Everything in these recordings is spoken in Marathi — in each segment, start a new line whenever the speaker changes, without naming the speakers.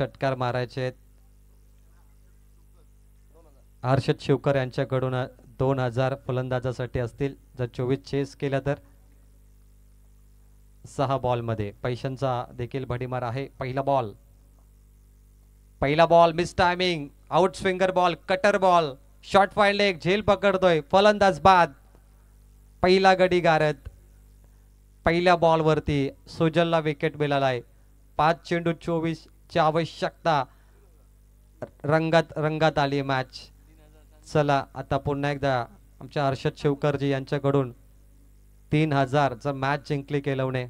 षटकार मारायचे आहेत. हर्षद शिवकर यांच्याकडून 2000 फलंदाजासाठी असतील. जर 24 चेस केला तर 6 बॉल मध्ये पैशांचा देखील भडीमार आहे. पहिला ball miss timing, out swinger ball, cutter ball, short filed leg, झेल पकडतोय फलंदाज बाद. पहिला गडी गारत. पहिल्या बॉल वरती सुजलला विकेट मिळालाय. 5 चेंडू 24 ची आवश्यकता. रंगात आली मॅच. चला आता पुन्हा एकदा आमच्या हर्षद शिवकरजी यांच्याकडून 3000 जर मॅच जिंकली केलवणे.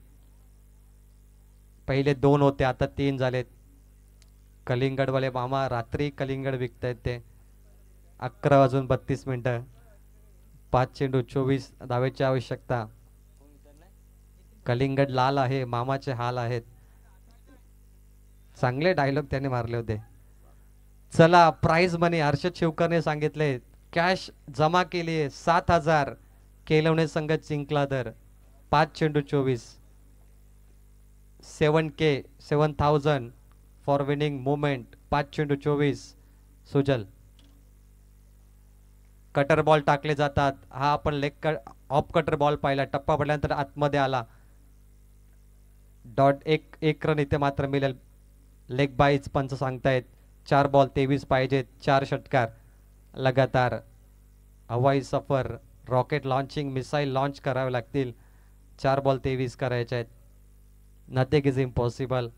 पहिले 2 होते आता 3 झालेत. कलिंगडवाले मामा रात्री कलिंगड विकतायत ते. 11:32 5 चेंडू 24 धावेची आवश्यकता. कलिंगड लाल आहे, मामाचे हाल आहेत. चांगले डायलॉग त्याने मारले होते. चला प्राइज मनी हर्षद शिवकरने सांगितले कॅश जमा केली 7000. केलवणे संघ जिंकला तर 5 चेंडू 24 7K 7000 फॉर विनिंग मुवमेंट. 5 चेंडू 24. सुजल कटर बॉल टाकले जातात. हा आपण लेग ऑफ कटर बॉल पाहिला. टप्पा पडल्यानंतर आतमध्ये आला. एक रन इथे मात्र मिळेल. लेग बाईज पंच सांगतायत. 4 बॉल 23 पाहिजेत. 4 षटकार लगातार. हवाई सफर, रॉकेट लॉन्चिंग, मिसाईल लॉन्च करावे लागतील. 4 बॉल 23 करायचे आहेत. Nothing is impossible.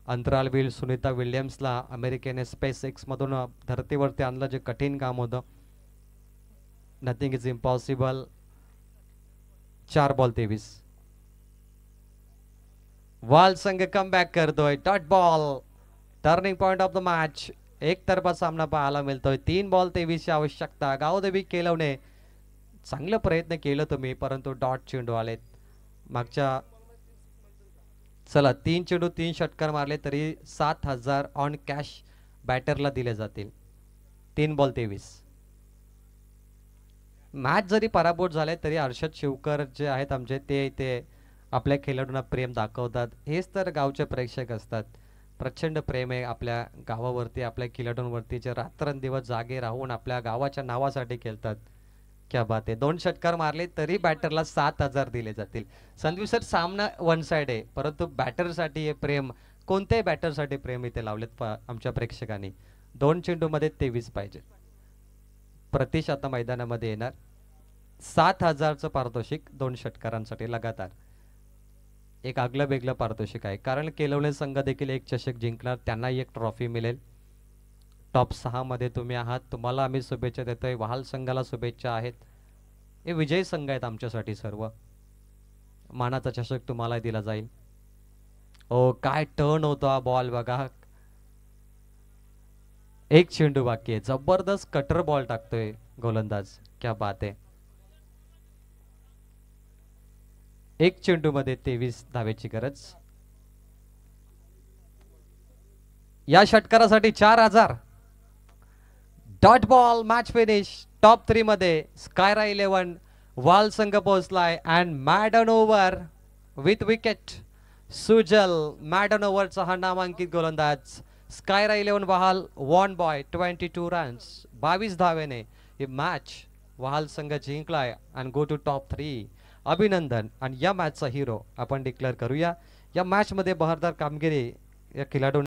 अंतराळवीर सुनीता विल्यम्सला अमेरिकेने स्पेस एक्स मधून धरतीवरती आणलं, जे कठीण काम होतं. Nothing is impossible. 4 बॉल 23. वाल संघ कम बॅक करतोय. Dot ball, turning point of the match. एकतर्फा सामना पाहायला मिळतोय. 3 बॉल 23 ची आवश्यकता. गावदेवी केलवणे चांगले प्रयत्न केलं तुम्ही, परंतु डॉट चेंडू आलेत मागच्या. चला 3 चेंडू 3 षटकार मारले तरी 7000 ऑन कॅश बॅटरला दिले जातील. 3 बॉल 23. मॅच जरी पराभूत झाले तरी हर्षद शिवकर जे आहेत आमचे ते आपल्या खेळाडूंना प्रेम दाखवतात. हेच तर गावचे प्रेक्षक असतात. प्रचंड प्रेम आहे आपल्या गावावरती, आपल्या खेळाडूंवरती, जे रात्रंदिवस जागे राहून आपल्या गावाच्या नावासाठी खेळतात. क्या बात आहे. 2 षटकार मारले तरी बॅटरला 7000 दिले जातील. संदीप सर, सामना वन साइड आहे, परंतु बॅटरसाठी हे प्रेम, कोणत्याही बॅटरसाठी प्रेम इथे लावलेत आमच्या प्रेक्षकांनी. 2 चेंडू मध्ये 23 पाहिजे. प्रतीश आता मैदानामध्ये येणार. 7000चं पारितोषिक 2 षटकारांसाठी लगातार. एक आगलं वेगळं पारितोषिक आहे, कारण केलवणे संघ देखील एक चषक जिंकणार, त्यांनाही एक ट्रॉफी मिळेल. टॉप 6 मध्ये तुम्ही आहात. तुम्हाला आम्ही शुभेच्छा देतोय. वहाल संघाला शुभेच्छा आहेत. हे विजयी संघ आहेत आमच्यासाठी सर्व. मानाचा चषक तुम्हाला दिला जाईल. ओ काय टर्न होतो हा बॉल बघा. 1 चेंडू बाकी आहे. जबरदस्त कटर बॉल टाकतोय गोलंदाज. क्या बात आहे. 1 चेंडू मध्ये 23 धावेची गरज. या षटकारासाठी 4000. Dot ball, match finish. Top 3 मध्ये स्कायरा 11 वाल संघ पोहोचलाय. And maiden over with wicket. Sujal maiden ओव्हरचा हा नामांकित गोलंदाज. स्कायरा 11 वहाल वॉन बॉय 22 रन्स. 22 धावेने ही मॅच वहाल संघ जिंकलाय आणि गो टू टॉप 3. अभिनंदन. आणि या मॅचचा हिरो आपण डिक्लेअर करूया. या मॅच मध्ये बहारदार कामगिरी या खेळाडू